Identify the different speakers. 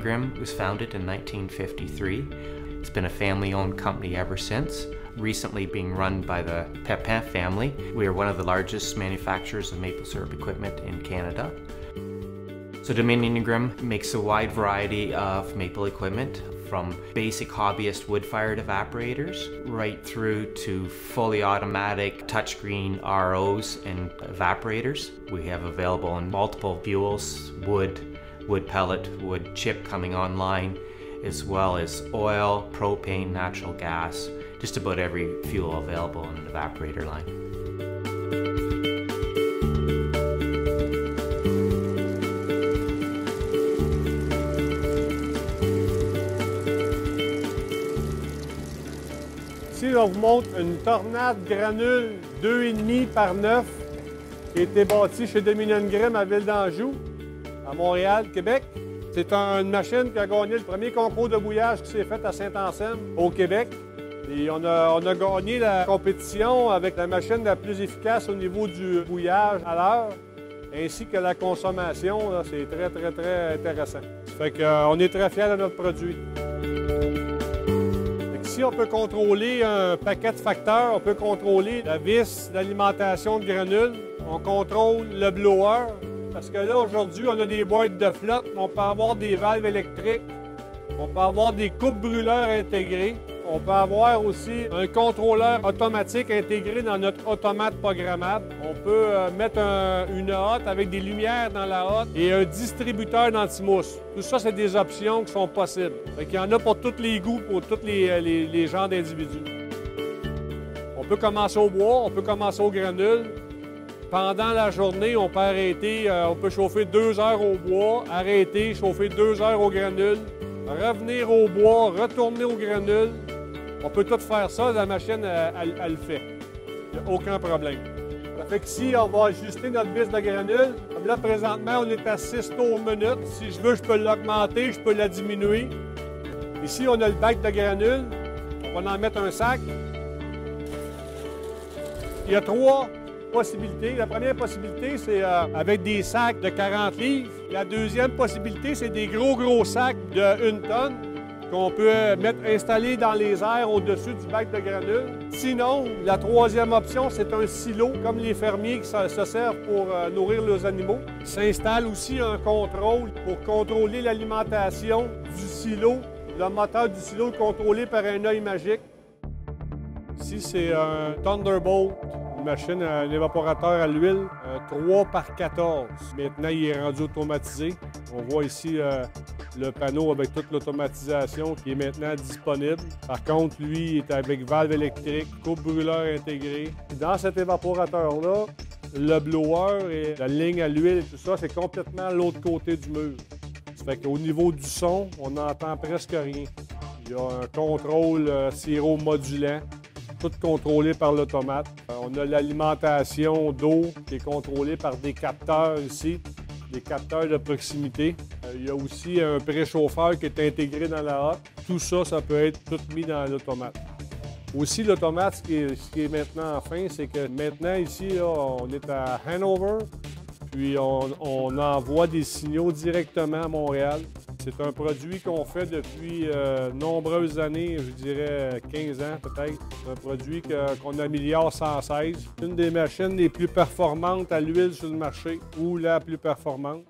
Speaker 1: Grimm was founded in 1953. It's been a family-owned company ever since, recently being run by the Pepin family. We are one of the largest manufacturers of maple syrup equipment in Canada. So Dominion Grimm makes a wide variety of maple equipment, from basic hobbyist wood-fired evaporators right through to fully automatic touchscreen ROs and evaporators. We have available in multiple fuels, wood pellet, wood chip coming online, as well as oil, propane, natural gas, just about every fuel available in an evaporator line.
Speaker 2: Ici, on vous montre une tornade granule 2,5 par 9 qui a été bâtie chez Dominion Grimm à Ville d'Anjou, à Montréal, Québec. C'est une machine qui a gagné le premier concours de bouillage qui s'est fait à Saint-Anselme, au Québec. Et on a gagné la compétition avec la machine la plus efficace au niveau du bouillage à l'heure, ainsi que la consommation. C'est très, très, très intéressant. Ça fait qu'on est très fiers de notre produit. Ici, on peut contrôler un paquet de facteurs. On peut contrôler la vis d'alimentation de granules. On contrôle le blower. Parce que là, aujourd'hui, on a des boîtes de flotte. On peut avoir des valves électriques. On peut avoir des coupes brûleurs intégrées. On peut avoir aussi un contrôleur automatique intégré dans notre automate programmable. On peut mettre une hotte avec des lumières dans la hotte et un distributeur d'anti-mousse. Tout ça, c'est des options qui sont possibles. Il y en a pour tous les goûts, pour tous les genres d'individus. On peut commencer au bois, on peut commencer au granule. Pendant la journée, on peut arrêter, on peut chauffer 2 heures au bois, arrêter, chauffer 2 heures au granule, revenir au bois, retourner au granule. On peut tout faire ça, la machine, elle le fait. Il n'y a aucun problème. Ça fait qu'ici, on va ajuster notre vis de granule. Comme là, présentement, on est à 6 tours minute. Si je veux, je peux l'augmenter, je peux la diminuer. Ici, on a le bac de granule. On va en mettre un sac. Il y a 3 possibilités. La première possibilité, c'est avec des sacs de 40 livres. La deuxième possibilité, c'est des gros sacs de 1 tonne qu'on peut installer dans les airs au-dessus du bac de granules. Sinon, la troisième option, c'est un silo, comme les fermiers qui se servent pour nourrir leurs animaux. Il s'installe aussi un contrôle pour contrôler l'alimentation du silo, le moteur du silo contrôlé par un œil magique. Ici, c'est un Thunderbolt. Machine, un évaporateur à l'huile, 3 par 14. Maintenant, il est rendu automatisé. On voit ici le panneau avec toute l'automatisation qui est maintenant disponible. Par contre, lui, il est avec valve électrique, coupe brûleur intégrée. Dans cet évaporateur-là, le blower et la ligne à l'huile et tout ça, c'est complètement l'autre côté du mur. Ça fait qu'au niveau du son, on n'entend presque rien. Il y a un contrôle sirop modulant. Tout contrôlé par l'automate. On a l'alimentation d'eau qui est contrôlée par des capteurs ici, des capteurs de proximité. Il y a aussi un préchauffeur qui est intégré dans la hotte. Tout ça, ça peut être tout mis dans l'automate. Aussi, l'automate, ce qui est maintenant en fin, c'est que maintenant, ici, là, on est à Hanover, puis on envoie des signaux directement à Montréal. C'est un produit qu'on fait depuis nombreuses années, je dirais 15 ans peut-être. C'est un produit qu'on améliore sans cesse. C'est une des machines les plus performantes à l'huile sur le marché, ou la plus performante.